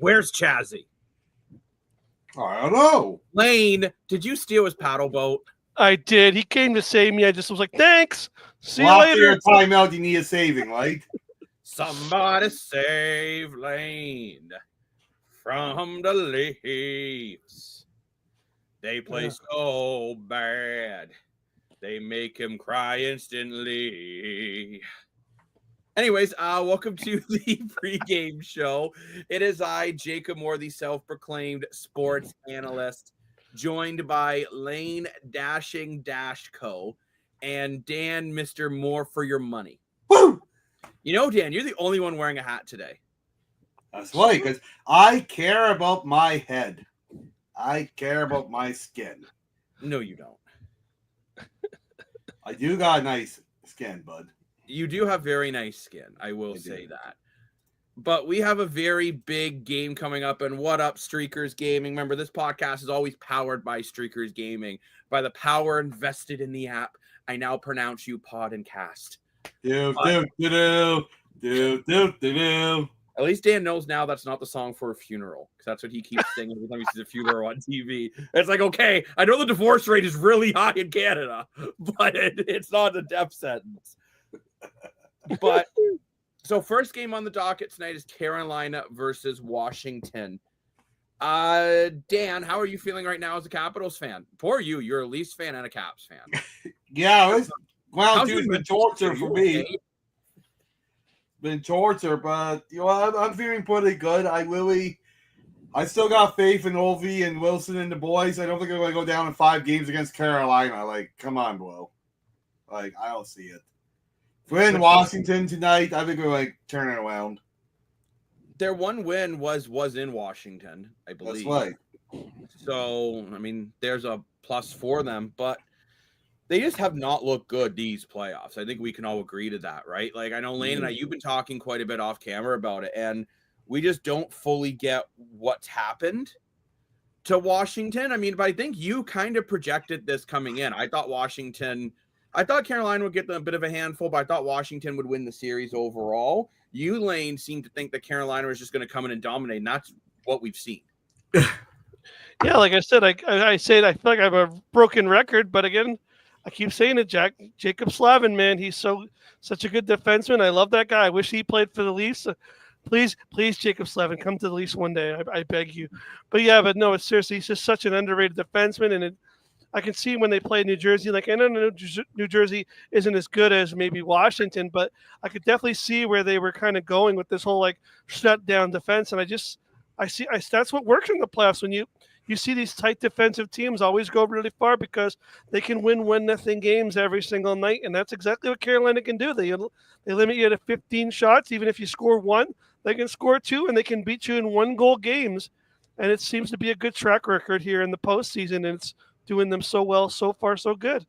Where's Chazzy? I don't know. Lane, did you steal his paddle boat? I did. He came to save me. I just was like, thanks. See you After your later. timeout, you need a saving, right? Somebody save Lane from the Leafs. They play so bad. They make him cry instantly. Anyways, welcome to the pregame show. It is I, Jacob Moore, the self-proclaimed sports analyst, joined by Lane Dashing Dash Co. and Dan, Mr. More for your money. Woo! You know, Dan, you're the only one wearing a hat today. That's right, because I care about my head. I care about my skin. No, you don't. I do got nice skin, bud. You do have very nice skin. I will say that. But we have a very big game coming up. And what up, Streakers Gaming? Remember, this podcast is always powered by Streakers Gaming. By the power invested in the app, I now pronounce you Pod and Cast. Do. At least Dan knows now that's not the song for a funeral, because that's what he keeps singing every time he sees a funeral on TV. It's like, okay, I know the divorce rate is really high in Canada, but it's not a death sentence. But so first game on the docket tonight is Carolina versus Washington. Dan, how are you feeling right now as a Capitals fan? Poor you, you're a Leafs fan and a Caps fan. Yeah, How's dude, it's your been torture mental for state? me. Okay? Been torture, but I'm feeling pretty good. I still got faith in Ovi and Wilson and the boys. I don't think I'm gonna go down in 5 games against Carolina. Like, come on, bro. Like, I don't see it. If we're in Washington tonight, I think we're like turning around. Their one win was in Washington, I believe. That's right. So, I mean, there's a plus for them, but they just have not looked good these playoffs. I think we can all agree to that, right? Like, I know Lane and I, you've been talking quite a bit off camera about it, and we just don't fully get what's happened to Washington. I mean, but I think you kind of projected this coming in. I thought Carolina would get them a bit of a handful, but I thought Washington would win the series overall. You, Lane, seem to think that Carolina is just going to come in and dominate, and that's what we've seen. Yeah, like I said, I say it, I feel like I have a broken record, but again, I keep saying it, Jacob Slavin, man, he's such a good defenseman. I love that guy. I wish he played for the Leafs. Please, Jacob Slavin, come to the Leafs one day. I beg you. But yeah, but no, it's seriously, he's just such an underrated defenseman, and I can see when they play New Jersey. Like, I know New Jersey isn't as good as maybe Washington, but I could definitely see where they were kind of going with this whole like shut down defense. And I see that's what works in the playoffs when you see these tight defensive teams always go really far because they can win 1-0 games every single night, and that's exactly what Carolina can do. They limit you to 15 shots. Even if you score 1, they can score 2, and they can beat you in 1-goal games. And it seems to be a good track record here in the postseason, and it's doing them so well so far, so good.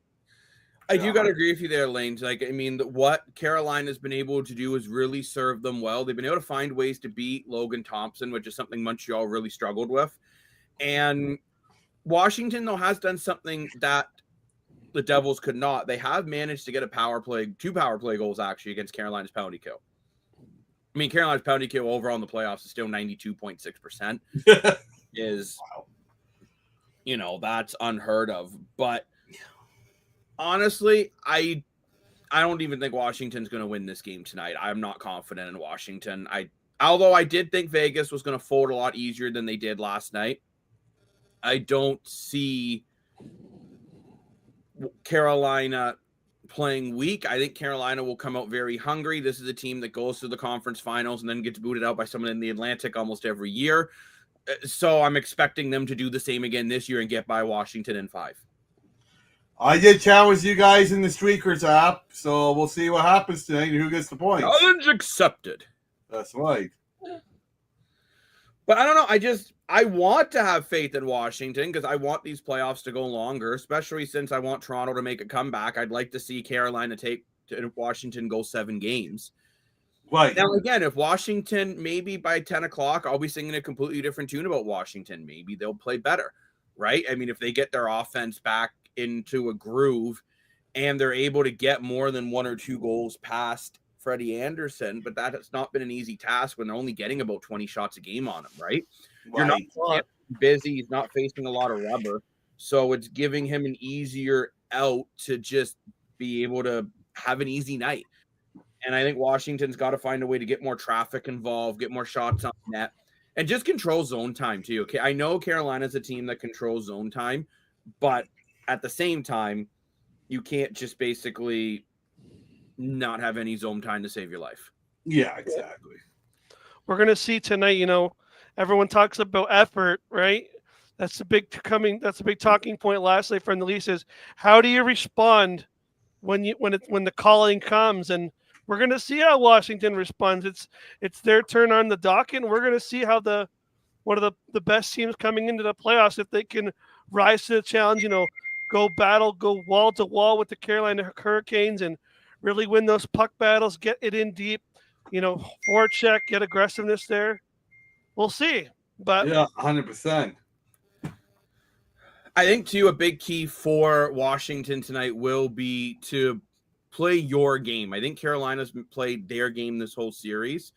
I do got to agree with you there, Lane. Like, I mean, what Carolina's been able to do is really serve them well. They've been able to find ways to beat Logan Thompson, which is something Montreal really struggled with. And Washington, though, has done something that the Devils could not. They have managed to get 2 power play goals, actually, against Carolina's penalty kill. I mean, Carolina's penalty kill overall in the playoffs is still 92.6%. Wow. That's unheard of. But honestly, I don't even think Washington's going to win this game tonight. I'm not confident in Washington. Although I did think Vegas was going to fold a lot easier than they did last night. I don't see Carolina playing weak. I think Carolina will come out very hungry. This is a team that goes to the conference finals and then gets booted out by someone in the Atlantic almost every year. So I'm expecting them to do the same again this year and get by Washington in 5. I did challenge you guys in the Streakers app, so we'll see what happens tonight and who gets the points. Challenge accepted. That's right. But I don't know. I want to have faith in Washington because I want these playoffs to go longer, especially since I want Toronto to make a comeback. I'd like to see Carolina take to Washington go 7 games. Right. Now, again, if Washington, maybe by 10 o'clock, I'll be singing a completely different tune about Washington. Maybe they'll play better, right? I mean, if they get their offense back into a groove and they're able to get more than 1 or 2 goals past Freddie Anderson, but that has not been an easy task when they're only getting about 20 shots a game on him, right? You're not busy. He's not facing a lot of rubber. So it's giving him an easier out to just be able to have an easy night. And I think Washington's got to find a way to get more traffic involved, get more shots on net, and just control zone time too. Okay, I know Carolina's a team that controls zone time, but at the same time, you can't just basically not have any zone time to save your life. Yeah, exactly. We're going to see tonight, everyone talks about effort, right? That's a big talking point last night from the Leafs is how do you respond when the calling comes? And we're going to see how Washington responds. It's their turn on the docket, and we're going to see how one of the best teams coming into the playoffs, if they can rise to the challenge, go wall to wall with the Carolina Hurricanes and really win those puck battles, get it in deep, forecheck, get aggressiveness there. We'll see. But yeah, 100%. I think, too, a big key for Washington tonight will be to play your game. I think Carolina's played their game this whole series.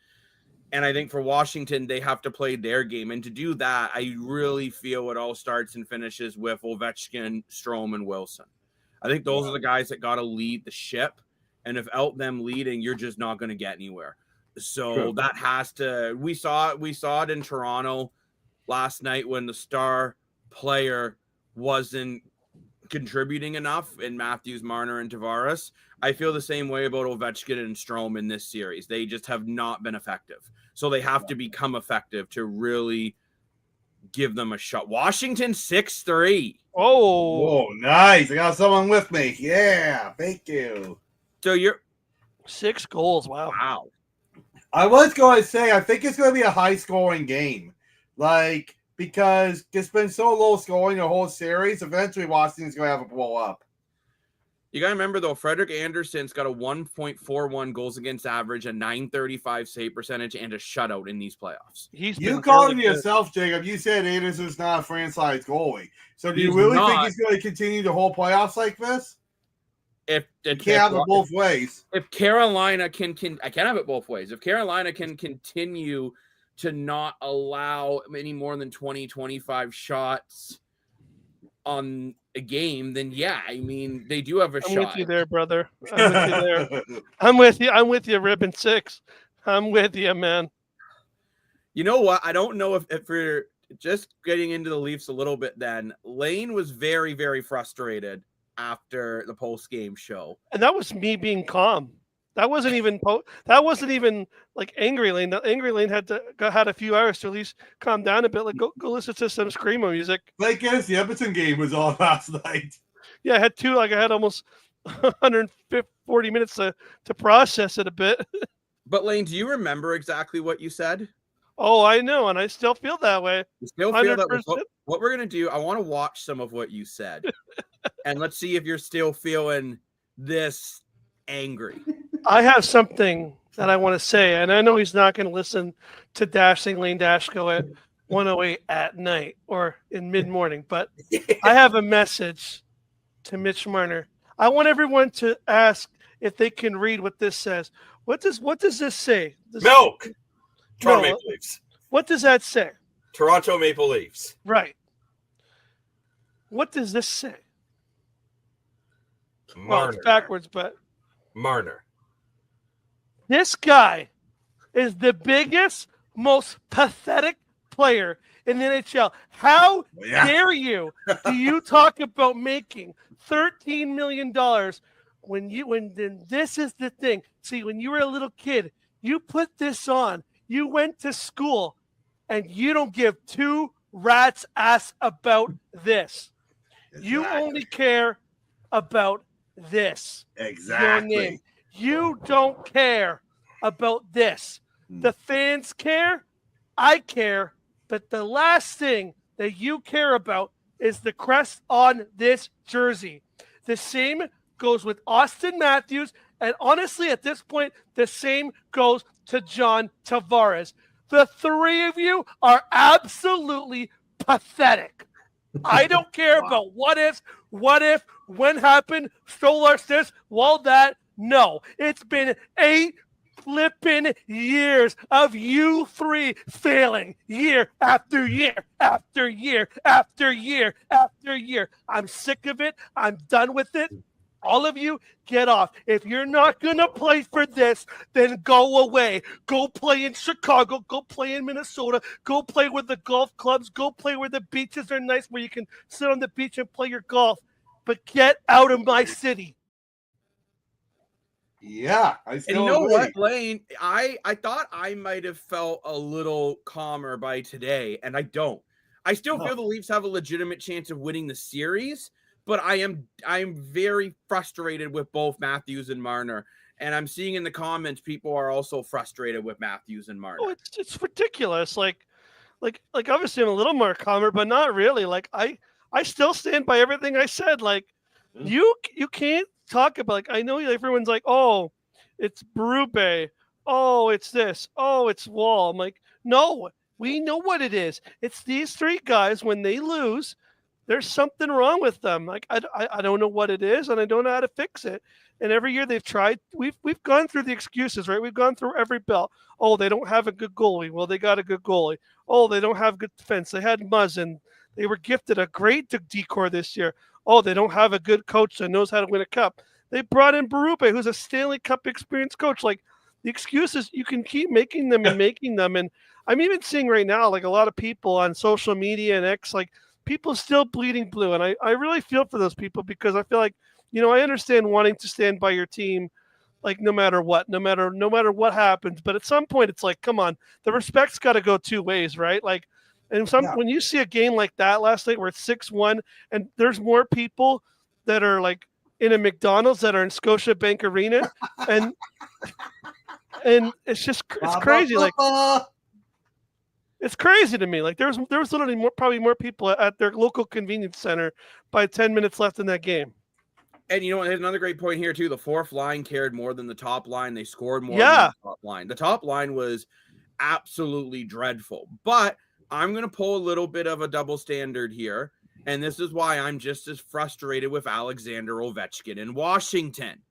And I think for Washington, they have to play their game. And to do that, I really feel it all starts and finishes with Ovechkin, Strome, and Wilson. I think those are the guys that got to lead the ship. And without them leading, you're just not going to get anywhere. So that has to – we saw it in Toronto last night when the star player wasn't contributing enough in Matthews, Marner, and Tavares. I feel the same way about Ovechkin and Strome in this series. They just have not been effective. So they have to become effective to really give them a shot. Washington 6-3. Oh, nice. I got someone with me. Yeah, thank you. So you're 6 goals. Wow. I was going to say, I think it's going to be a high-scoring game. Because it's been so low scoring the whole series, eventually Washington's going to have a blow up. You got to remember, though, Frederik Andersen's got a 1.41 goals against average, a .935 save percentage, and a shutout in these playoffs. You called him yourself, Jacob. You said Andersen's not a franchise goalie. So do you really think he's going to continue the whole playoffs like this? If you can't have it both ways. If Carolina can I can't have it both ways. If Carolina can continue to not allow any more than 20, 25 shots on a game, then they do have a shot. I'm with you there, brother. I'm with you there. I'm with you, Ribbon 6. I'm with you, man. You know what? I don't know if we're just getting into the Leafs a little bit then. Lane was very, very frustrated after the post-game show. And that was me being calm. That wasn't even like angry Lane. The angry Lane had a few hours to at least calm down a bit. Like go listen to some screamo music. Like as the Edmonton game was on last night. Yeah, I had two. Like I had almost 140 minutes to process it a bit. But Lane, do you remember exactly what you said? Oh, I know, and I still feel that way. You still feel 100%. That. What we're gonna do? I want to watch some of what you said, and let's see if you're still feeling this angry. I have something that I want to say, and I know he's not going to listen to Dashing Lane Dashko at 1:08 at night or in mid-morning, but I have a message to Mitch Marner. I want everyone to ask if they can read what this says. What does this say? Milk. Toronto Maple Leafs. What does that say? Toronto Maple Leafs. Right. What does this say? Marner. Well, it's backwards, but Marner. This guy is the biggest, most pathetic player in the NHL. How dare you? Do you talk about making $13 million when this is the thing? See, when you were a little kid, you put this on. You went to school, and you don't give two rats' ass about this. Exactly. You only care about this. Exactly. Your name. You don't care about this. The fans care. I care. But the last thing that you care about is the crest on this jersey. The same goes with Austin Matthews. And honestly, at this point, the same goes to John Tavares. The three of you are absolutely pathetic. I don't care about what if, when happened, stole our this, well, that. No, it's been 8 flipping years of you three failing year after year after year after year after year. I'm sick of it. I'm done with it. All of you, get off. If you're not going to play for this, then go away. Go play in Chicago. Go play in Minnesota. Go play with the golf clubs. Go play where the beaches are nice, where you can sit on the beach and play your golf. But get out of my city. Yeah, I And still you know agree. what, Lane? I thought I might have felt a little calmer by today, and I don't. I still feel the Leafs have a legitimate chance of winning the series, but I'm very frustrated with both Matthews and Marner. And I'm seeing in the comments people are also frustrated with Matthews and Marner. Oh, it's ridiculous. Like obviously I'm a little more calmer, but not really. Like I still stand by everything I said. Like you can't talk about, like, I know everyone's like, oh, it's Berube, oh, it's this, oh, it's Wall. I'm like, no, we know what it is. It's these three guys. When they lose, there's something wrong with them. Like I don't know what it is, and I don't know how to fix it. And every year they've tried. We've gone through the excuses, right? We've gone through every bell. Oh, they don't have a good goalie. Well, they got a good goalie. Oh, they don't have good defense. They had Muzzin. They were gifted a great decor this year. Oh, they don't have a good coach that knows how to win a cup. They brought in Berube, who's a Stanley Cup experienced coach. Like, the excuses, you can keep making them and making them. And I'm even seeing right now, like, a lot of people on social media and X, like, people still bleeding blue. And I really feel for those people, because I feel like, I understand wanting to stand by your team, like, no matter what what happens. But at some point, it's like, come on, the respect's got to go two ways, right? Like, and when you see a game like that last night where it's 6-1, and there's more people that are like in a McDonald's that are in Scotiabank Arena, and it's just crazy. Like, it's crazy to me. Like, there was literally probably more people at their local convenience center by 10 minutes left in that game. And there's another great point here too. The fourth line cared more than the top line. They scored more than the top line. The top line was absolutely dreadful. But I'm going to pull a little bit of a double standard here. And this is why I'm just as frustrated with Alexander Ovechkin in Washington.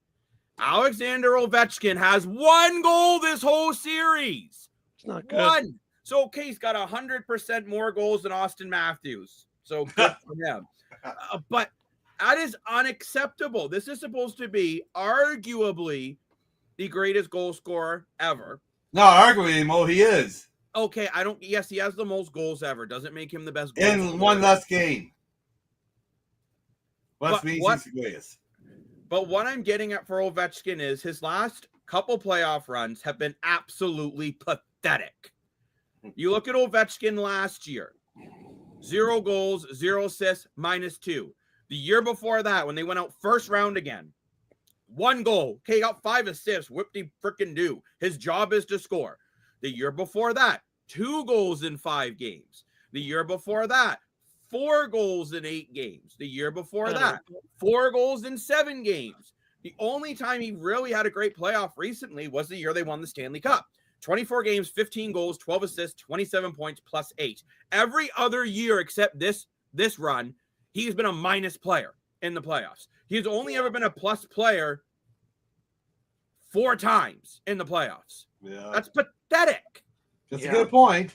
Alexander Ovechkin has 1 goal this whole series. It's not good. 1. So, okay, he's got 100% more goals than Austin Matthews. So good for him. But that is unacceptable. This is supposed to be arguably the greatest goal scorer ever. No, arguably, Mo, he is. Okay, yes, he has the most goals ever. Doesn't make him the best goal In scorer. one less game. But what I'm getting at for Ovechkin is his last couple playoff runs have been absolutely pathetic. You look at Ovechkin last year, 0 goals, 0 assists, -2. The year before that, when they went out first round again, 1 goal. Okay, he got 5 assists. Whoop-de frickin' do. His job is to score. The year before that, 2 goals in 5 games. The year before that, 4 goals in 8 games. The year before that, 4 goals in 7 games. The only time he really had a great playoff recently was the year they won the Stanley Cup. 24 games, 15 goals, 12 assists, 27 points, +8. Every other year except this run, he's been a minus player in the playoffs. He's only ever been a plus player 4 times in the playoffs. Yeah. That's pathetic. That's a good point.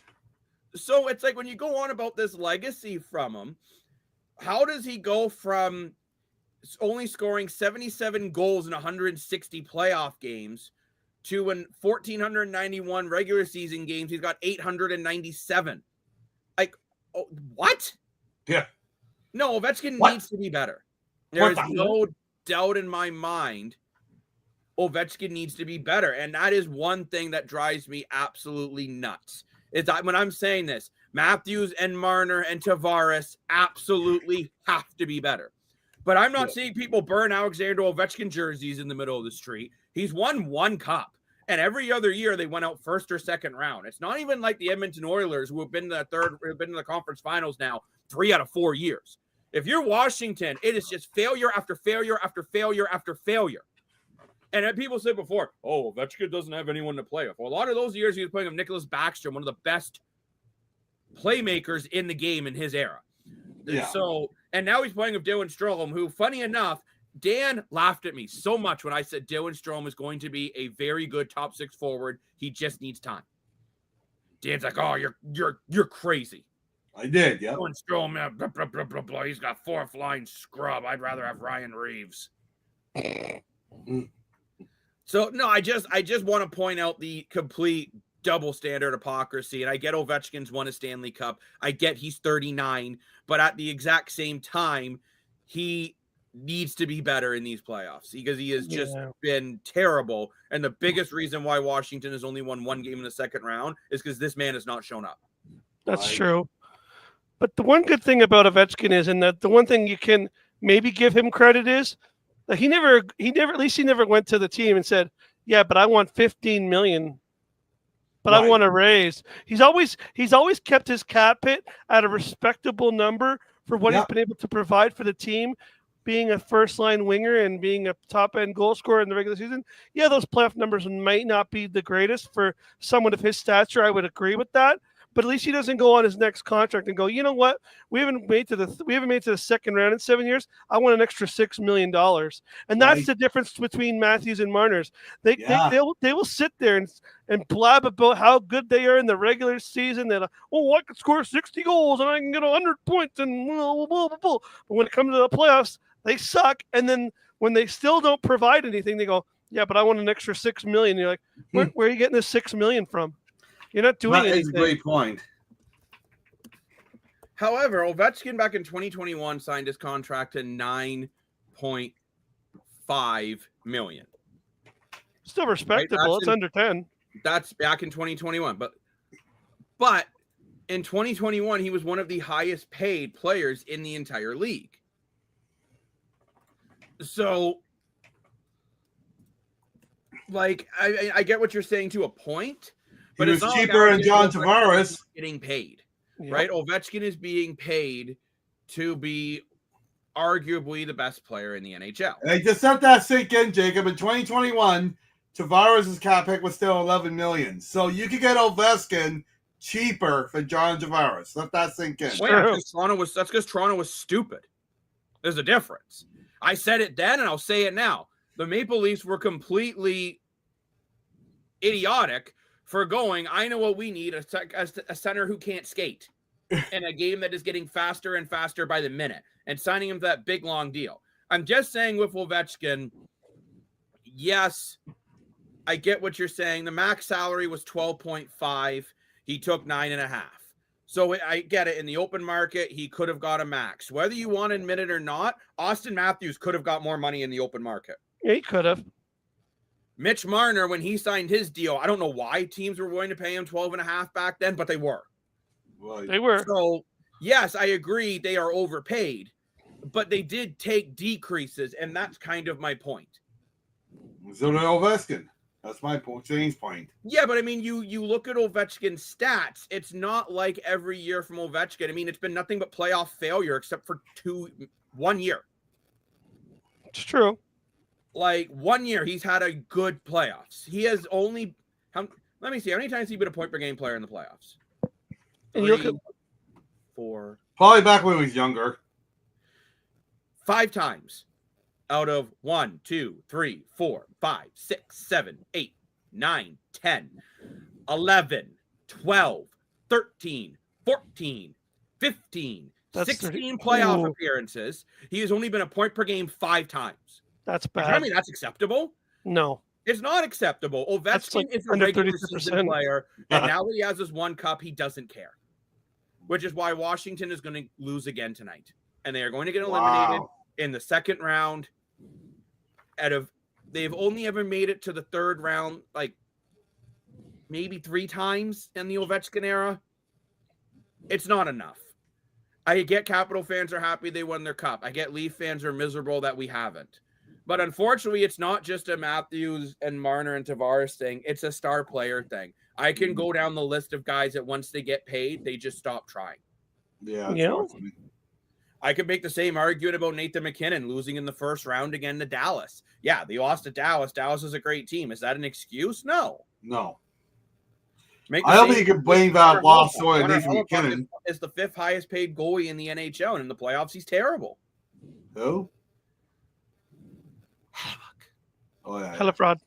So it's like, when you go on about this legacy from him, how does he go from only scoring 77 goals in 160 playoff games to in 1,491 regular season games, he's got 897? Like, what? Yeah. No, Ovechkin needs to be better. There's no doubt in my mind Ovechkin needs to be better. And that is one thing that drives me absolutely nuts. Is that when I'm saying this, Matthews and Marner and Tavares absolutely have to be better. But I'm not seeing people burn Alexander Ovechkin jerseys in the middle of the street. He's won 1 cup. And every other year they went out first or second round. It's not even like the Edmonton Oilers, who have been to the conference finals now 3 out of 4 years. If you're Washington, it is just failure after failure after failure after failure. And people said before, oh, Ovechkin doesn't have anyone to play with. Well, a lot of those years he was playing with Nicholas Backstrom, one of the best playmakers in the game in his era. Yeah. So, and now he's playing with Dylan Strome, who, funny enough, Dan laughed at me so much when I said Dylan Strome is going to be a very good top 6 forward. He just needs time. Dan's like, "Oh, you're crazy." I did, yeah. Dylan Strome, yeah, blah, blah, blah, blah, blah. He's got 4th line scrub. I'd rather have Ryan Reeves. So no, I just want to point out the complete double standard hypocrisy. And I get Ovechkin's won a Stanley Cup. I get he's 39, but at the exact same time, he needs to be better in these playoffs because he has just been terrible. And the biggest reason why Washington has only won 1 game in the second round is because this man has not shown up. That's true. But the one good thing about Ovechkin is, and that the one thing you can maybe give him credit is that he never went to the team and said, "Yeah, but I want $15 million. But I want a raise." He's always kept his cap hit at a respectable number for what he's been able to provide for the team, being a first-line winger and being a top-end goal scorer in the regular season. Yeah, those playoff numbers might not be the greatest for someone of his stature. I would agree with that. But at least he doesn't go on his next contract and go, "You know what? We haven't made to the second round in 7 years. I want an extra $6 million." And that's the difference between Matthews and Marner's. They will sit there and blab about how good they are in the regular season. That I can score 60 goals and I can get 100 points and blah, blah, blah, blah. But when it comes to the playoffs, they suck. And then when they still don't provide anything, they go, "Yeah, but I want an extra $6 million." You're like, where are you getting this $6 million from? You're not doing anything. That's a great point. However, Ovechkin back in 2021 signed his contract to $9.5 million. Still respectable. Right? It's under 10. That's back in 2021. But in 2021, he was one of the highest paid players in the entire league. So, like, I get what you're saying to a point. But it's cheaper than John Tavares getting paid, right? Ovechkin is being paid to be arguably the best player in the NHL. And just let that sink in, Jacob. In 2021, Tavares' cap hit was still $11 million. So you could get Ovechkin cheaper than John Tavares. Let that sink in. Well, that's because Toronto was stupid. There's a difference. I said it then, and I'll say it now. The Maple Leafs were completely idiotic for going, "I know what we need, a center who can't skate in a game that is getting faster and faster by the minute," and signing him to that big, long deal. I'm just saying with Ovechkin, yes, I get what you're saying. The max salary was 12.5. He took 9.5. So I get it. In the open market, he could have got a max. Whether you want to admit it or not, Austin Matthews could have got more money in the open market. Yeah, he could have. Mitch Marner, when he signed his deal, I don't know why teams were willing to pay him 12.5 back then, but they were. Right. They were. So, yes, I agree they are overpaid, but they did take decreases, and that's kind of my point. So did Ovechkin. That's my point. James' point. Yeah, but I mean, you look at Ovechkin's stats. It's not like every year from Ovechkin. I mean, it's been nothing but playoff failure except for 1 year. It's true. Like 1 year, he's had a good playoffs. He has only, let me see, how many times has he been a point per game player in the playoffs? And you look at 4. Probably back when he was younger. 5 times out of 1, 2, 3, 4, 5, 6, 7, 8, 9, 10, 11, 12, 13, 14, 15, 16 playoff appearances. He has only been a point per game 5 times. That's bad. I mean, that's acceptable. No. It's not acceptable. Ovechkin is a regular season player, and now that he has his 1 cup, he doesn't care. Which is why Washington is going to lose again tonight. And they are going to get eliminated in the second round. They've only ever made it to the third round, like maybe 3 times in the Ovechkin era. It's not enough. I get Capital fans are happy they won their cup. I get Leaf fans are miserable that we haven't. But unfortunately, it's not just a Matthews and Marner and Tavares thing. It's a star player thing. I can go down the list of guys that once they get paid, they just stop trying. Yeah. I could make the same argument about Nathan McKinnon losing in the first round again to Dallas. Yeah, they lost to Dallas. Dallas is a great team. Is that an excuse? No. I don't think you can blame that loss on Nathan McKinnon. Is the 5th highest paid goalie in the NHL, and in the playoffs, he's terrible. Who? Oh yeah. Hella fraud,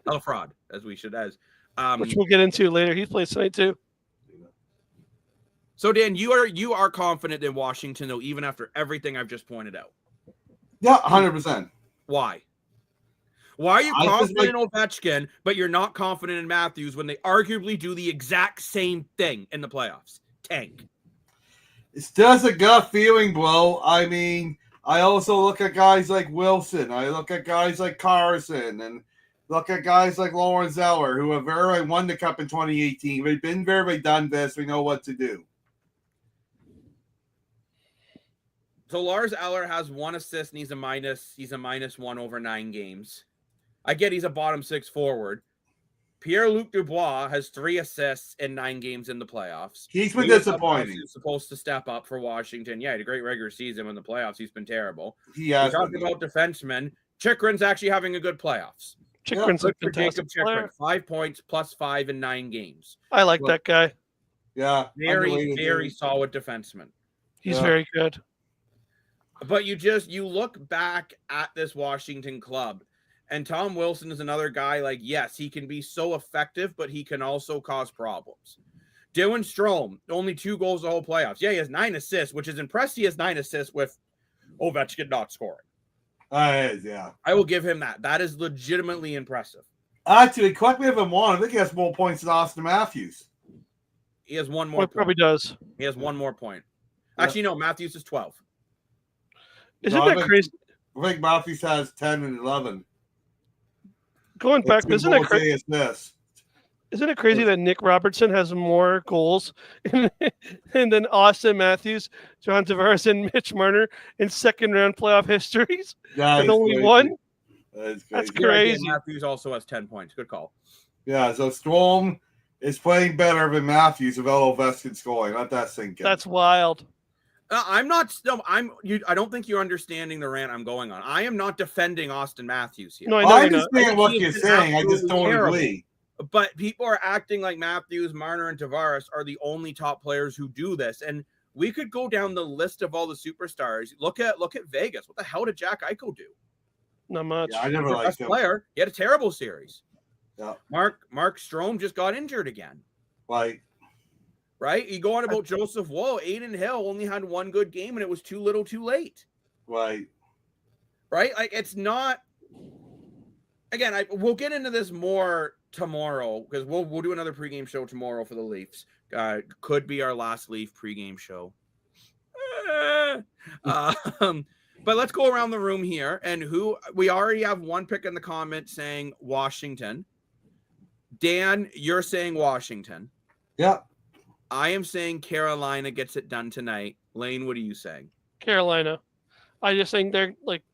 Hella fraud, as we should as. which we'll get into later. He plays tonight too. So Dan, you are confident in Washington though, even after everything I've just pointed out. Yeah, 100%. Why? Why are you I just confident in Ovechkin, but you're not confident in Matthews when they arguably do the exact same thing in the playoffs? Tank. It's just a gut feeling, Blow. I mean, I also look at guys like Wilson. I look at guys like Carson, and look at guys like Lauren Zeller, who have very won the cup in 2018. We've been very done this. We know what to do. So Lars Eller has 1 assist and he's a -1 over 9 games. I get he's a bottom 6 forward. Pierre-Luc Dubois has 3 assists in 9 games in the playoffs. He's been disappointing. He's supposed to step up for Washington. Yeah, he had a great regular season. In the playoffs, he's been terrible. He has. We're talking about defensemen. Chikrin's actually having a good playoffs. Chikrin's a Good for Jacob fantastic player. Chikrin. 5 points plus 5 in 9 games. I like that guy. Yeah. Very solid defenseman. He's Yeah. very good. But you look back at this Washington club, and Tom Wilson is another guy like, yes, he can be so effective, but he can also cause problems. Dylan Strome, only 2 goals the whole playoffs. Yeah, he has 9 assists, which is impressive. He has 9 assists with Ovechkin not scoring. Yeah. I will give him that. That is legitimately impressive. Actually, correct me if I'm wrong. I think he has more points than Austin Matthews. He has 1 more Well, point. probably does. He has 1 more point. Actually, no, Matthews is 12. Isn't No, I that think- crazy? I think Matthews has 10 and 11. Going back, isn't it crazy? This. Isn't it crazy that Nick Robertson has more goals and then Austin Matthews, John Tavares, and Mitch Marner in second-round playoff histories? Yeah, And only crazy. one? That's That's crazy. crazy. Yeah, Matthews also has 10 points. Good call. Yeah, so Strome is playing better than Matthews without Ovechkin scoring. Let that sink in. That's wild. I'm not. I don't think you're understanding the rant I'm going on. I am not defending Austin Matthews here. No, I I know you're not. understand what He you're is saying. I just absolutely don't terrible. agree. But people are acting like Matthews, Marner, and Tavares are the only top players who do this. And we could go down the list of all the superstars. Look at Vegas. What the hell did Jack Eichel do? Not much. Yeah, I never Our liked best him. player. He had a terrible series. Yeah. Mark Strome just got injured again. Like, Right? You go on about Joseph Woe. Aiden Hill only had 1 good game, and it was too little, too late. right. Right? Like, it's not. Again, we'll get into this more tomorrow because we'll do another pregame show tomorrow for the Leafs. Could be our last Leaf pregame show. But let's go around the room here, and we already have 1 pick in the comment saying Washington. Dan, you're saying Washington. Yeah. I am saying Carolina gets it done tonight. Lane, what are you saying? Carolina. I just think they're like,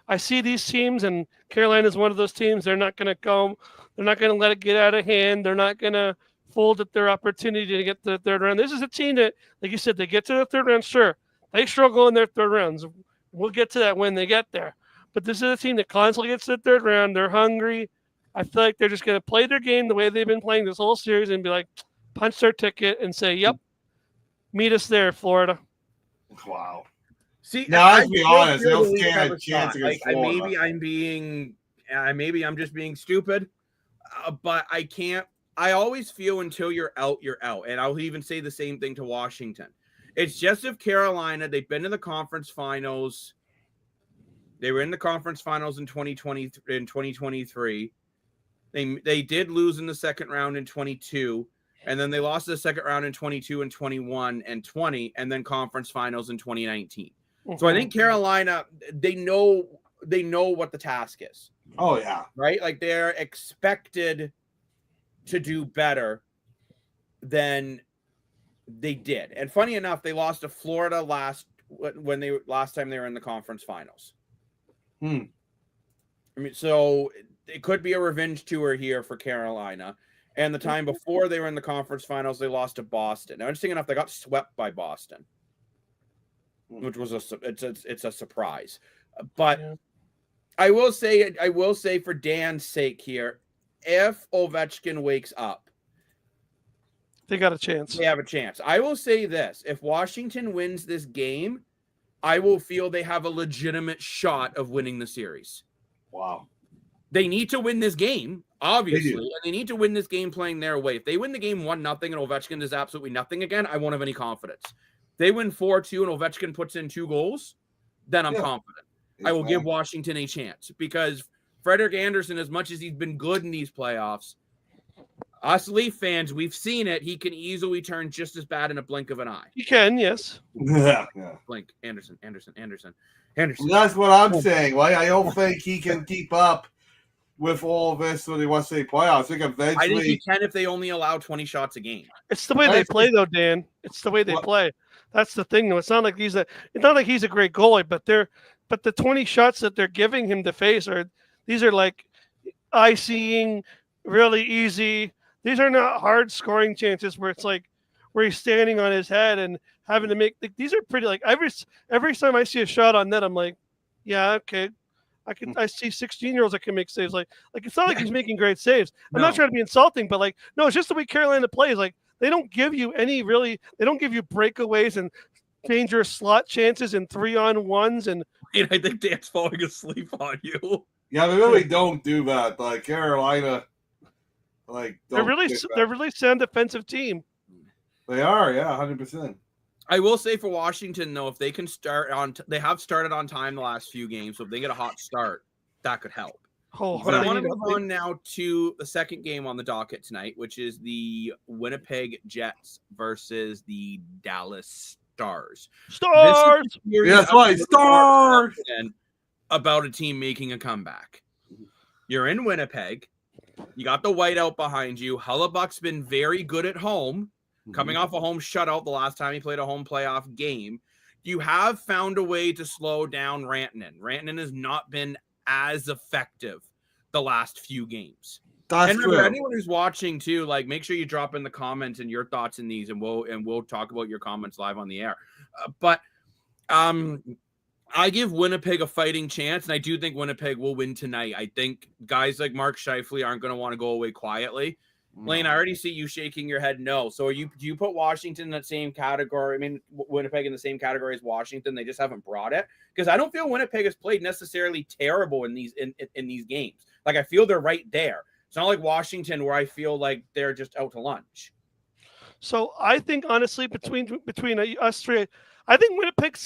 I see these teams, and Carolina's one of those teams. They're not going to go. They're not going to let it get out of hand. They're not going to fold at their opportunity to get to the 3rd round. This is a team that, like you said, they get to the 3rd round. Sure, they struggle in their 3rd rounds. We'll get to that when they get there. But this is a team that constantly gets to the 3rd round. They're hungry. I feel like they're just going to play their game the way they've been playing this whole series and be like, punch their ticket and say, yep, meet us there, Florida. Wow. See, Now, let's be still honest, feel they'll the Leafs stand have a a chance shot. against Like, Florida. maybe I'm just being stupid, but I can't. I always feel until you're out, and I'll even say the same thing to Washington. It's just if Carolina, they've been in the conference finals. They were in the conference finals in 2023. They did lose in the 2nd round in 22. And then they lost the 2nd round in 22 and 21 and 20, and then conference finals in 2019. So I think Carolina, they know what the task is. Oh, yeah. Right? Like they're expected to do better than they did. And funny enough, they lost to Florida last time they were in the conference finals. I mean, so it could be a revenge tour here for Carolina. And the time before they were in the conference finals, they lost to Boston. Now, interesting enough, they got swept by Boston, which was it's a surprise. But yeah. I will say for Dan's sake here, if Ovechkin wakes up, they got a chance. They have a chance. I will say this: if Washington wins this game, I will feel they have a legitimate shot of winning the series. Wow. They need to win this game, obviously, do. and they need to win this game playing their way. If they win the game 1-0 and Ovechkin does absolutely nothing again, I won't have any confidence. If they win 4-2 and Ovechkin puts in 2 goals, then I'm confident. I will give Washington a chance because Frederik Andersen, as much as he's been good in these playoffs, us Leaf fans, we've seen it. He can easily turn just as bad in a blink of an eye. He can, yes. Yeah. Blink. Anderson. That's what I'm saying. Like, I don't think he can keep up with all this when he wants to say playoffs. I think eventually. I think he can if they only allow 20 shots a game. It's the way they play, though, Dan. It's the way they play. That's the thing, though. It's not like he's a great goalie, but the 20 shots that they're giving him to face are like eye-seeing, really easy. These are not hard scoring chances where it's like where he's standing on his head and having to make these are pretty like every time I see a shot on net, I'm like, yeah, okay. I see 16-year-olds that can make saves. Like it's not like he's making great saves. I'm not trying to be insulting, but like, no, it's just the way Carolina plays. Like they don't give you breakaways and dangerous slot chances and 3-on-1s and I think Dan's falling asleep on you. Yeah, they really don't do that. Like Carolina, like they're really sound defensive team. They are, yeah, 100%. I will say for Washington though, if they can start on, they have started on time the last few games. So if they get a hot start, that could help. But I want to move on now to the second game on the docket tonight, which is the Winnipeg Jets versus the Dallas Stars. Stars! That's right, Stars! About a team making a comeback. You're in Winnipeg. You got the whiteout behind you. Hellebuck's been very good at home, coming off a home shutout the last time he played a home playoff game. You have found a way to slow down Rantanen. Rantanen has not been as effective the last few games. And remember, anyone who's watching too, like make sure you drop in the comments and your thoughts in these, and we'll talk about your comments live on the air. But I give Winnipeg a fighting chance, and I do think Winnipeg will win tonight. I think guys like Mark Scheifele aren't going to want to go away quietly. Lane, I already see you shaking your head no. So do you put Washington in that same category? I mean, Winnipeg in the same category as Washington. They just haven't brought it because I don't feel Winnipeg has played necessarily terrible in these games. Like I feel they're right there. It's not like Washington where I feel like they're just out to lunch. So I think honestly between us three, I think Winnipeg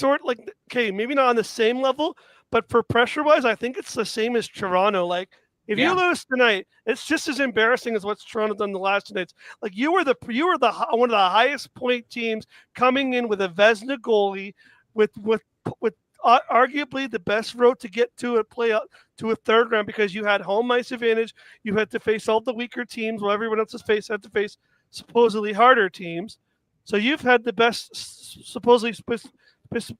maybe not on the same level, but for pressure wise, I think it's the same as Toronto. Like if you lose tonight, it's just as embarrassing as what Toronto done the last 2 nights. Like you were one of the highest point teams coming in with a Vezina goalie with arguably the best road to get to a playoff to a third round because you had home ice advantage. You had to face all the weaker teams while everyone else had to face supposedly harder teams. So you've had the best supposedly best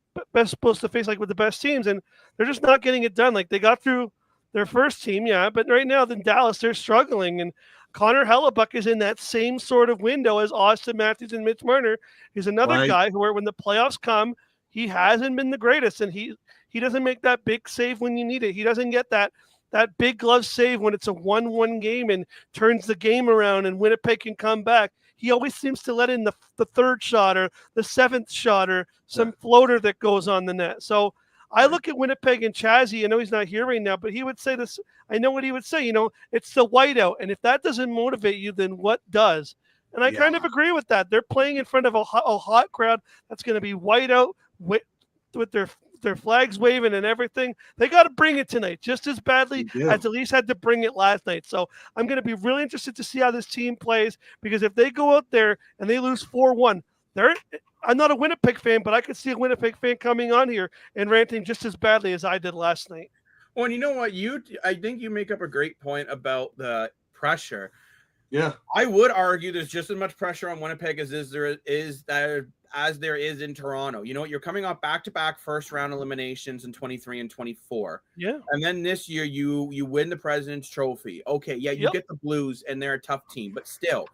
supposed to face like with the best teams, and they're just not getting it done. Like they got through their first team, but right now in Dallas they're struggling, and Connor Hellebuck is in that same sort of window as Austin Matthews and Mitch Marner. He's another guy who, when the playoffs come, he hasn't been the greatest, and he doesn't make that big save when you need it. He doesn't get that big glove save when it's a 1-1 game and turns the game around and Winnipeg can come back. He always seems to let in the third shot or the seventh shot or some floater that goes on the net. So I look at Winnipeg and Chazzy. I know he's not here right now, but he would say this. I know what he would say. It's the whiteout. And if that doesn't motivate you, then what does? And I kind of agree with that. They're playing in front of a hot crowd that's going to be whiteout with their flags waving and everything. They got to bring it tonight just as badly as at least had to bring it last night. So I'm going to be really interested to see how this team plays, because if they go out there and they lose 4-1, I'm not a Winnipeg fan, but I could see a Winnipeg fan coming on here and ranting just as badly as I did last night. Well, and you know what? I think you make up a great point about the pressure. Yeah. I would argue there's just as much pressure on Winnipeg as there is in Toronto. You know what? You're coming off back-to-back first-round eliminations in 23 and 24. Yeah. And then this year you win the President's Trophy. Okay, yeah, you get the Blues, and they're a tough team. But still,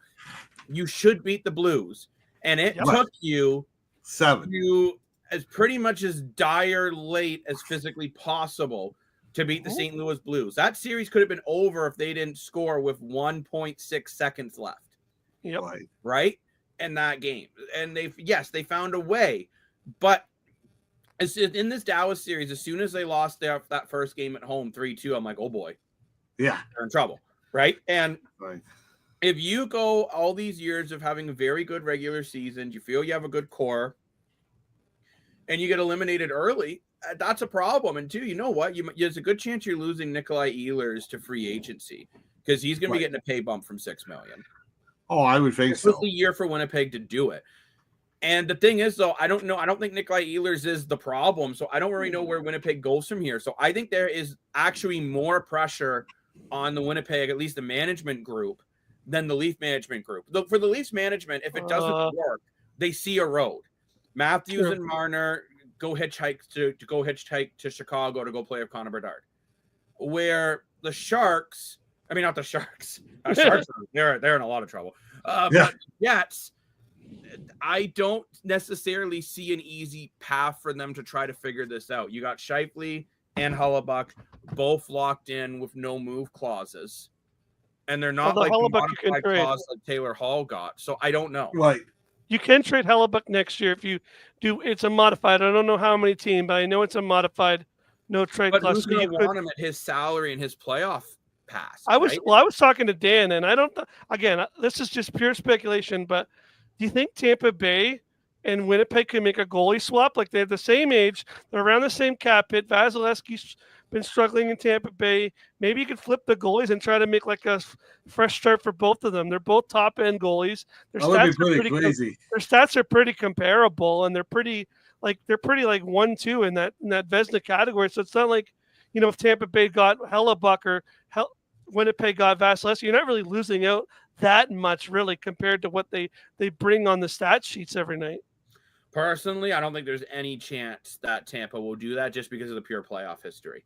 you should beat the Blues. And it took you 7. As pretty much as dire late as physically possible to beat the St. Louis Blues. That series could have been over if they didn't score with 1.6 seconds left. Yep. Right? In that game. And they found a way. But in this Dallas series, as soon as they lost that first game at home 3-2, I'm like, oh boy. Yeah. they're in trouble, right? And Right. if you go all these years of having a very good regular season, you feel you have a good core, and you get eliminated early, that's a problem. And two, you know what? There's a good chance you're losing Nikolai Ehlers to free agency because he's going to be getting a pay bump from $6 million. Oh, I would think This was so. the year for Winnipeg to do it. And the thing is, though, I don't know. I don't think Nikolai Ehlers is the problem. So I don't really know where Winnipeg goes from here. So I think there is actually more pressure on the Winnipeg, at least the management group, than the Leaf management group. For the Leafs management, if it doesn't work, they see a road. Matthews and Marner go hitchhike to Chicago to go play with Connor Bedard. Where the Sharks, I mean, not the Sharks. Sharks, they're in a lot of trouble. But Jets, I don't necessarily see an easy path for them to try to figure this out. You got Scheifele and Hellebuyck both locked in with no move clauses, and they're not like the modified clause that Taylor Hall got. So I don't know. Right. You can trade Hellebuyck next year if you do. It's a modified. I don't know how many teams, but I know it's a modified no trade But clause. who's going to want him at his salary and his playoff pass? I was talking to Dan, and I don't. Again, this is just pure speculation, but do you think Tampa Bay and Winnipeg can make a goalie swap? Like, they're the same age, they're around the same cap hit. Vasilevsky's been struggling in Tampa Bay. Maybe you could flip the goalies and try to make like a fresh start for both of them. They're both top end goalies. That would be pretty crazy. Their stats are pretty comparable, and they're pretty like 1-2 in that Vezina category. So it's not like, if Tampa Bay got Hellebuyck or Winnipeg got Vasilevsky, you're not really losing out that much, really, compared to what they bring on the stat sheets every night. Personally, I don't think there's any chance that Tampa will do that just because of the pure playoff history.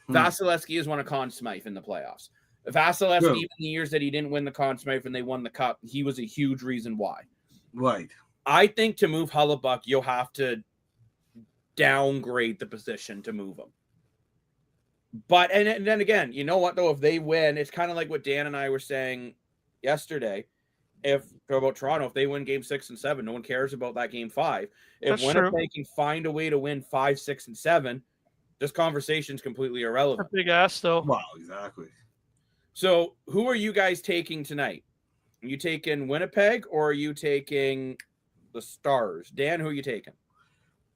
Vasilevsky has won a Conn Smythe in the playoffs. Vasilevsky, even the years that he didn't win the Conn Smythe and they won the Cup, he was a huge reason why. Right. I think to move Hellebuyck, you'll have to downgrade the position to move him. But, and then again, you know what, though? If they win, it's kind of like what Dan and I were saying yesterday. About Toronto, if they win game 6 and 7, no one cares about that game 5. If Winnipeg can find a way to win 5, 6, and 7, this conversation's completely irrelevant. A big ass, though. Wow, exactly. So, who are you guys taking tonight? Are you taking Winnipeg or are you taking the Stars? Dan, who are you taking?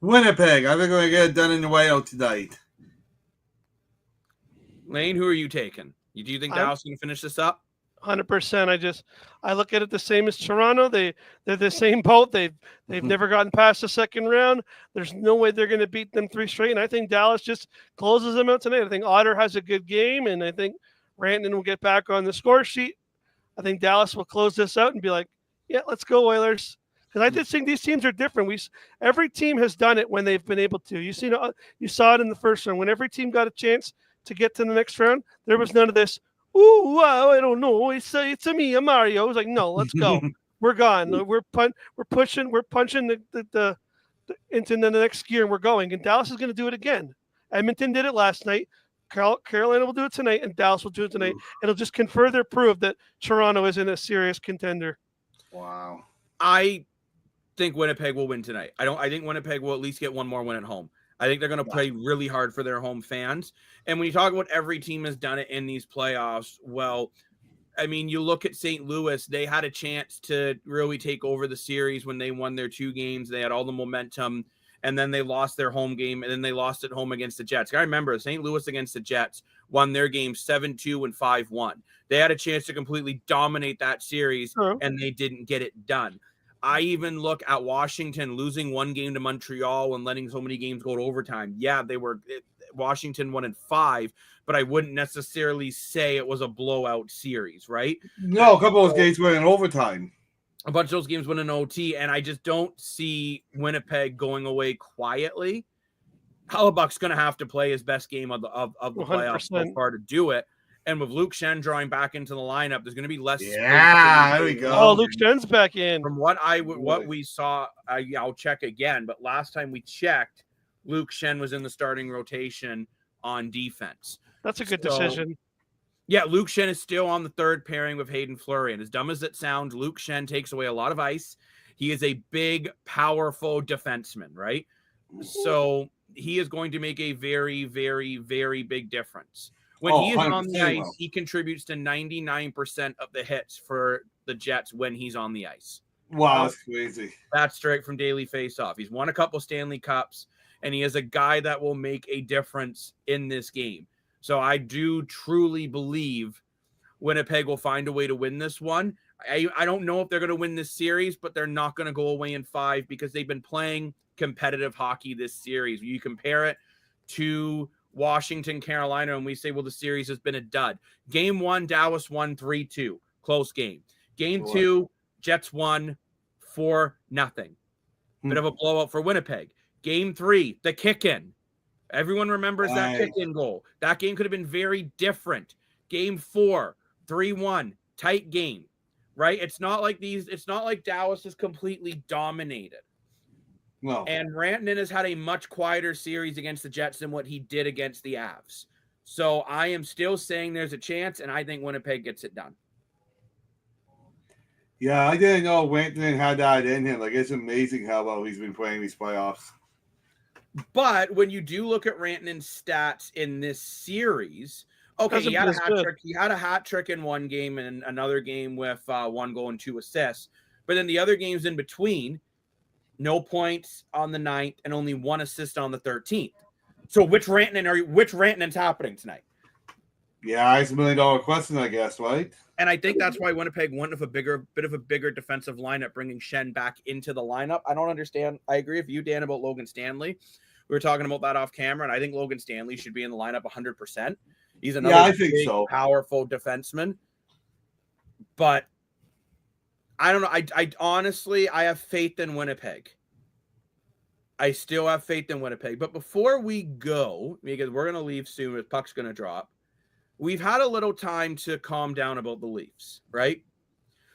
Winnipeg. I think we're going to get it done in the way out tonight. Lane, who are you taking? Do you think Dallas is going to finish this up? 100%. I look at it the same as Toronto. They're the same boat. They've never gotten past the second round. There's no way they're going to beat them 3 straight. And I think Dallas just closes them out tonight. I think Otter has a good game, and I think Rantanen will get back on the score sheet. I think Dallas will close this out and be like, yeah, let's go, Oilers. Because I just think these teams are different. Every team has done it when they've been able to. You saw it in the first round. When every team got a chance to get to the next round, there was none of this, ooh, wow, I don't know. It's a me, a Mario. I was like, no, let's go. We're gone. We're punching the into the next gear, and we're going. And Dallas is going to do it again. Edmonton did it last night. Carolina will do it tonight, and Dallas will do it tonight. It'll just further prove that Toronto isn't a serious contender. Wow. I think Winnipeg will win tonight. I think Winnipeg will at least get one more win at home. I think they're going to play really hard for their home fans. And when you talk about every team has done it in these playoffs, well, I mean, you look at St. Louis, they had a chance to really take over the series when they won their 2 games. They had all the momentum, and then they lost their home game, and then they lost at home against the Jets. I remember St. Louis against the Jets won their game 7-2 and 5-1. They had a chance to completely dominate that series, and they didn't get it done. I even look at Washington losing 1 game to Montreal and letting so many games go to overtime. Yeah, Washington won in 5, but I wouldn't necessarily say it was a blowout series, right? No, a couple of those games went in overtime. A bunch of those games went in OT, and I just don't see Winnipeg going away quietly. Hellebuyck's going to have to play his best game of the playoffs so far to do it. And with Luke Shen drawing back into the lineup, there's going to be less. Yeah, there we go. Oh, Luke Shen's back in. From what we saw, I'll check again. But last time we checked, Luke Shen was in the starting rotation on defense. That's a good decision. Yeah, Luke Shen is still on the 3rd pairing with Hayden Fleury. And as dumb as it sounds, Luke Shen takes away a lot of ice. He is a big, powerful defenseman, right? So he is going to make a very, very, very big difference. When he is on the 100% ice, will. he contributes to 99% of the hits for the Jets when he's on the ice. Wow, that's crazy. That's straight from daily face-off. He's won a couple Stanley Cups, and he is a guy that will make a difference in this game. So I do truly believe Winnipeg will find a way to win this one. I don't know if they're going to win this series, but they're not going to go away in 5 because they've been playing competitive hockey this series. You compare it to Washington, Carolina, and we say, well, the series has been a dud. Game 1, Dallas won 3-2. Close game. Game 2, Jets won 4-0. Bit of a blowout for Winnipeg. Game 3, the kick-in. Everyone remembers that kick-in goal. That game could have been very different. Game 4, 3-1, tight game, right? It's not like Dallas is completely dominated. No. And Rantanen has had a much quieter series against the Jets than what he did against the Avs. So I am still saying there's a chance, and I think Winnipeg gets it done. Yeah, I didn't know Rantanen had that in him. Like, it's amazing how well he's been playing these playoffs. But when you do look at Rantanen's stats in this series, okay, he had a hat trick. He had a hat trick in one game and another game with 1 goal and 2 assists. But then the other games in between, no points on the 9th and only 1 assist on the 13th. So which Rantanen's happening tonight? Yeah, it's $1 million question, I guess, right? And I think that's why Winnipeg went with a bit of a bigger defensive lineup, bringing Shen back into the lineup. I don't understand. I agree with you, Dan, about Logan Stanley. We were talking about that off camera, and I think Logan Stanley should be in the lineup 100%. He's another powerful defenseman. But I don't know. I honestly, I have faith in Winnipeg. I still have faith in Winnipeg. But before we go, because we're going to leave soon, the puck's going to drop, we've had a little time to calm down about the Leafs, right?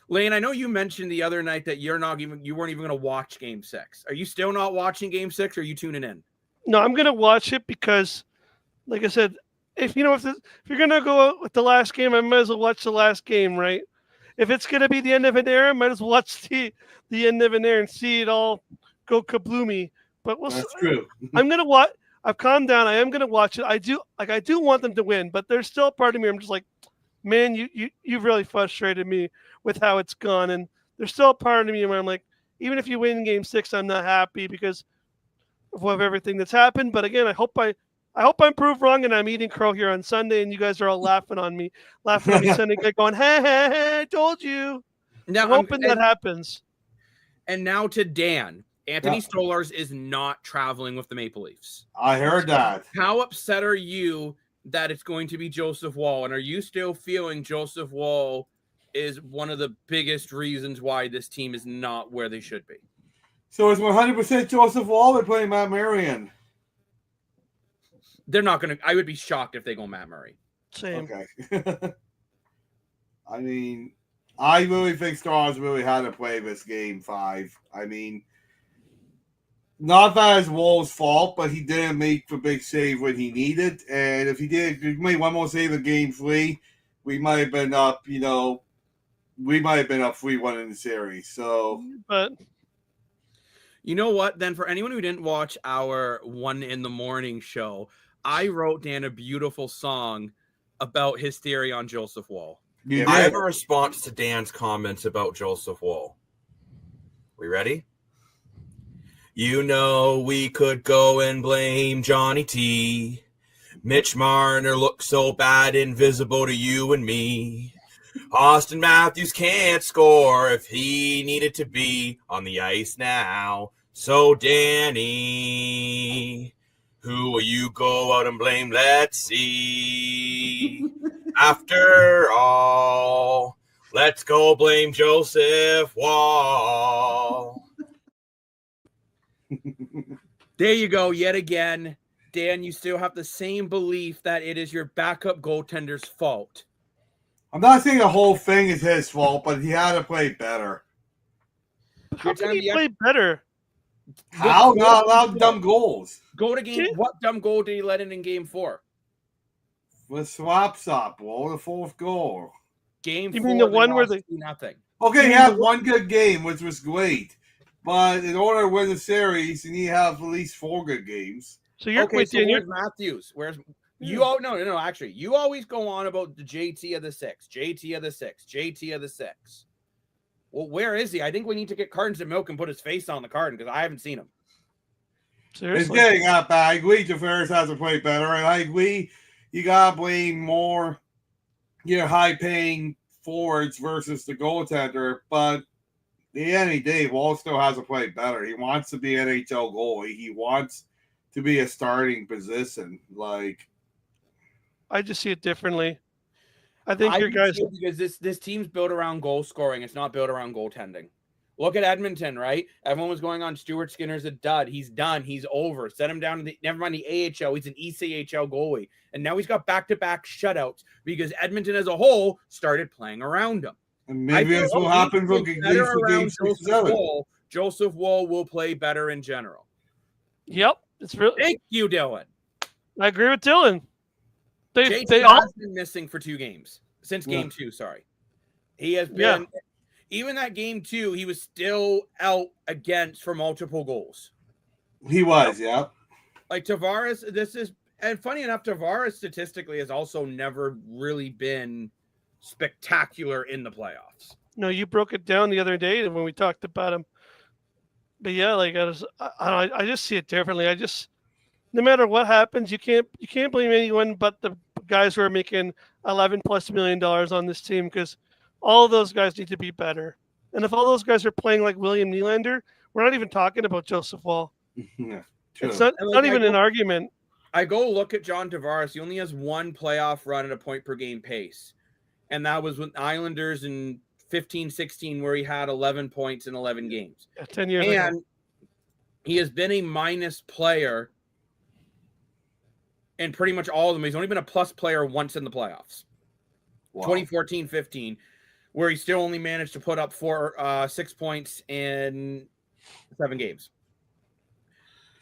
Lane, I know you mentioned the other night that you weren't even going to watch Game 6. Are you still not watching Game 6, or are you tuning in? No, I'm going to watch it because, like I said, if you're going to go out with the last game, I might as well watch the last game, right? If it's going to be the end of an era, I might as well watch the end of an era and see it all go kabloomy. But that's true. I'm going to watch. I've calmed down. I am going to watch it. I do want them to win, but there's still a part of me. I'm just like, man, you've really frustrated me with how it's gone. And there's still a part of me where I'm like, even if you win Game 6, I'm not happy because of everything that's happened. But again, I hope I'm proved wrong, and I'm eating crow here on Sunday, and you guys are all laughing at me Sunday, going, hey, I told you. Now, I'm hoping that happens. And now to Dan. Anthony Stolarz is not traveling with the Maple Leafs. I heard that. How upset are you that it's going to be Joseph Woll? And are you still feeling Joseph Woll is one of the biggest reasons why this team is not where they should be? So it's 100% Joseph Woll. They're playing Matt Marion. They're not going to. I would be shocked if they go Matt Murray. Same. Okay. I mean, I really think Stars really had to play this Game 5. I mean, not that it's Woll's fault, but he didn't make the big save when he needed. And if he made one more save in Game 3, we might have been up, 3-1 in the series. So, but you know what? Then for anyone who didn't watch our 1 a.m. show, I wrote Dan a beautiful song about his theory on Joseph Woll. I have a response to Dan's comments about Joseph Woll. We ready? We could go and blame Johnny T. Mitch Marner looks so bad, invisible to you and me. Austin Matthews can't score if he needed to be on the ice now. So, Danny, who will you go out and blame? Let's see. After all, let's go blame Joseph Woll. There you go. Yet again, Dan, you still have the same belief that it is your backup goaltender's fault. I'm not saying the whole thing is his fault, but he had to play better. How can he play better? How? Not allowed dumb goals. Go to game. What dumb goal did he let in Game 4? With swaps up, Woll, the 4th goal. Game 4. You mean the one where they nothing? Okay, he had one good game, which was great. But in order to win the series, you need to have at least 4 good games. So you're okay. So where's Matthews? You all no. Actually, you always go on about the JT of the 6, JT of the 6, JT of the 6. Well, where is he? I think we need to get cartons of milk and put his face on the carton because I haven't seen him. Seriously. It's getting that bad. I agree Tavares has to play better, and I agree you gotta blame more high-paying forwards versus the goaltender. But at the end of the day, Wall still has to play better. He wants to be an NHL goalie. He wants to be a starting position. Like, I just see it differently. I think your guys because this team's built around goal scoring. It's not built around goaltending. Look at Edmonton, right? Everyone was going on Stuart Skinner's a dud. He's done. He's over. Set him down to never mind the AHL. He's an ECHL goalie. And now he's got back-to-back shutouts because Edmonton as a whole started playing around him. and maybe that's what happened from game 6 to 7. Joseph Woll will play better in general. Yep. It's really Thank you, Dylan. I agree with Dylan. JT has been missing for 2 games. Since game 2, sorry. He has been even that game 2, he was still out against for multiple goals. He was, yeah. Like Tavares, and funny enough, Tavares statistically has also never really been spectacular in the playoffs. No, you broke it down the other day when we talked about him. But yeah, like I just see it differently. No matter what happens, you can't blame anyone but the guys who are making $11+ million on this team because all of those guys need to be better. And if all those guys are playing like William Nylander, we're not even talking about Joseph Woll. Yeah, it's not even an argument. I go look at John Tavares. He only has 1 playoff run at a point per game pace. And that was with Islanders in 15-16 where he had 11 points in 11 games. 10 years ago. And he has been a minus player in pretty much all of them. He's only been a plus player once in the playoffs. Wow. 2014-15, where he still only managed to put up 6 points in 7 games.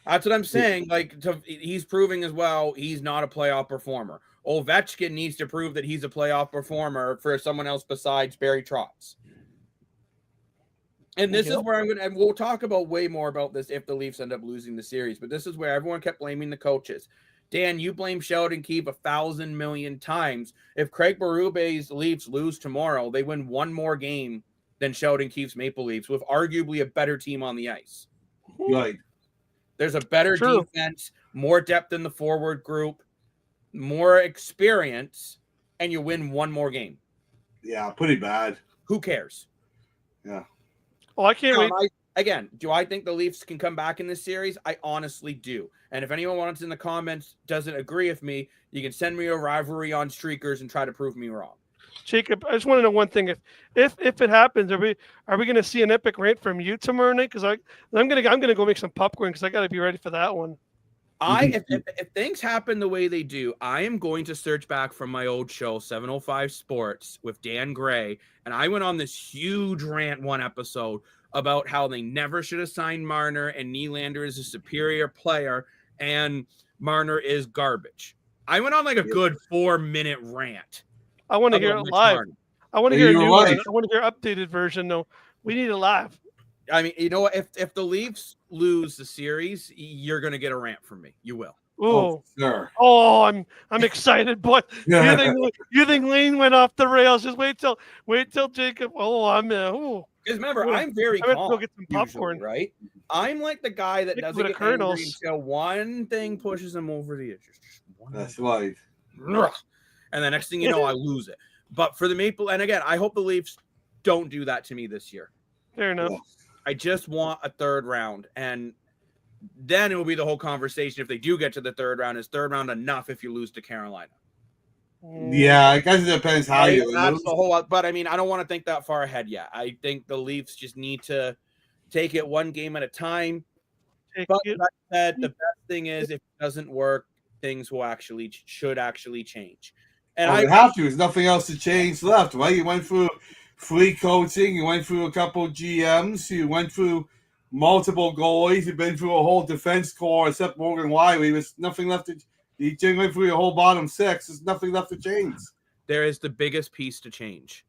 That's what I'm saying. Like, he's proving as well he's not a playoff performer. Ovechkin needs to prove that he's a playoff performer for someone else besides Barry Trotz. And this is where and we'll talk about way more about this if the Leafs end up losing the series, but this is where everyone kept blaming the coaches. Dan, you blame Sheldon Keefe 1,000 million times. If Craig Berube's Leafs lose tomorrow, they win 1 more game than Sheldon Keefe's Maple Leafs with arguably a better team on the ice. Right. There's a better defense, more depth in the forward group, more experience, and you win 1 more game. Yeah, pretty bad. Who cares? Yeah. Oh, I can't wait. Again, do I think the Leafs can come back in this series? I honestly do. And if anyone wants in the comments doesn't agree with me, you can send me a rivalry on Streakers and try to prove me wrong. Jacob, I just want to know one thing: if it happens, are we going to see an epic rant from you tomorrow night? Because I'm gonna go make some popcorn because I got to be ready for that one. If things happen the way they do, I am going to search back from my old show 705 Sports with Dan Gray, and I went on this huge rant one episode about how they never should have signed Marner and Nylander is a superior player and Marner is garbage. I went on like a good 4-minute rant. I want to hear it live. Marner. I want to hear a new one. I want to hear updated version. No, we need it live. I mean, you know what? If the Leafs lose the series, you're going to get a rant from me. You will. Oh, sure. Oh, I'm excited, boy. You think Lane went off the rails? Just wait till Jacob. Oh, I'm because remember, I'm very calm. Go get some popcorn, usually, right? I'm like the guy that doesn't get angry until one thing pushes him over the edge. That's right. And the next thing you know, I lose it. But for the Maple, and again, I hope the Leafs don't do that to me this year. Fair enough. Yeah. I just want a 3rd round, and then it will be the whole conversation. If they do get to the 3rd round, is 3rd round enough if you lose to Carolina? Yeah, I guess it depends how you lose. That's the whole. But I mean, I don't want to think that far ahead yet. I think the Leafs just need to take it 1 game at a time. But that said, the best thing is if it doesn't work, things should actually change. And I have to. There's nothing else to change left, right? You went through free coaching. You went through a couple GMs. You went through multiple goalies. You've been through a whole defense core except Morgan Wiley. There's nothing left to. You went through your whole bottom 6. There's nothing left to change. There is the biggest piece to change.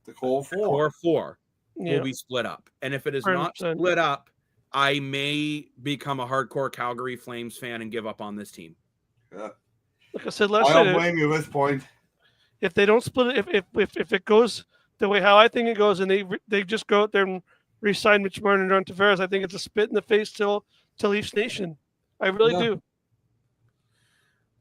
The core 4. The core 4 will be split up. And if it is 100%. Not split up, I may become a hardcore Calgary Flames fan and give up on this team. Yeah. Like I said last I don't night, blame you at this point. if they don't split it, if it goes the way how I think it goes, and they just go out there and re-sign Mitch Marner and John Tavares, I think it's a spit in the face till Leafs Nation. I really do.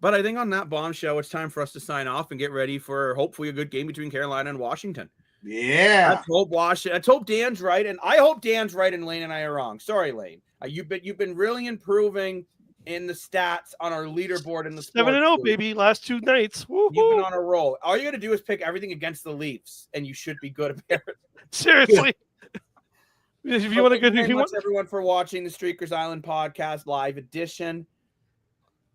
But I think on that bombshell, it's time for us to sign off and get ready for hopefully a good game between Carolina and Washington. Yeah. Let's hope Dan's right, and I hope Dan's right, and Lane and I are wrong. Sorry, Lane. You've been really improving in the stats on our leaderboard in the 7-0, baby. Last 2 nights. Woo-hoo. You've been on a roll. All you got to do is pick everything against the Leafs, and you should be good at it. Seriously. If you want to go, thank you much, everyone, for watching the Streakers Island podcast live edition.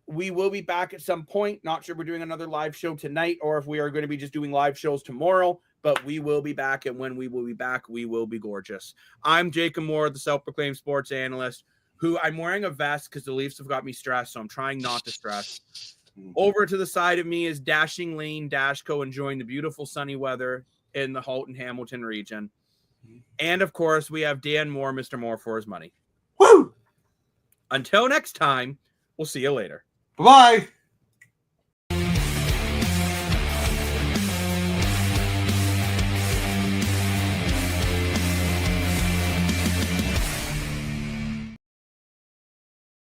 We will be back at some point. Not sure we're doing another live show tonight or if we are going to be just doing live shows tomorrow, but we will be back. And when we will be back, we will be gorgeous. I'm Jacob Moore, the self-proclaimed sports analyst, who I'm wearing a vest because the Leafs have got me stressed, so I'm trying not to stress. Over to the side of me is Dashing Lane Dashco, enjoying the beautiful sunny weather in the Halton Hamilton region. And of course, we have Dan Moore, Mr. Moore for his money. Woo! Until next time, we'll see you later. Bye-bye.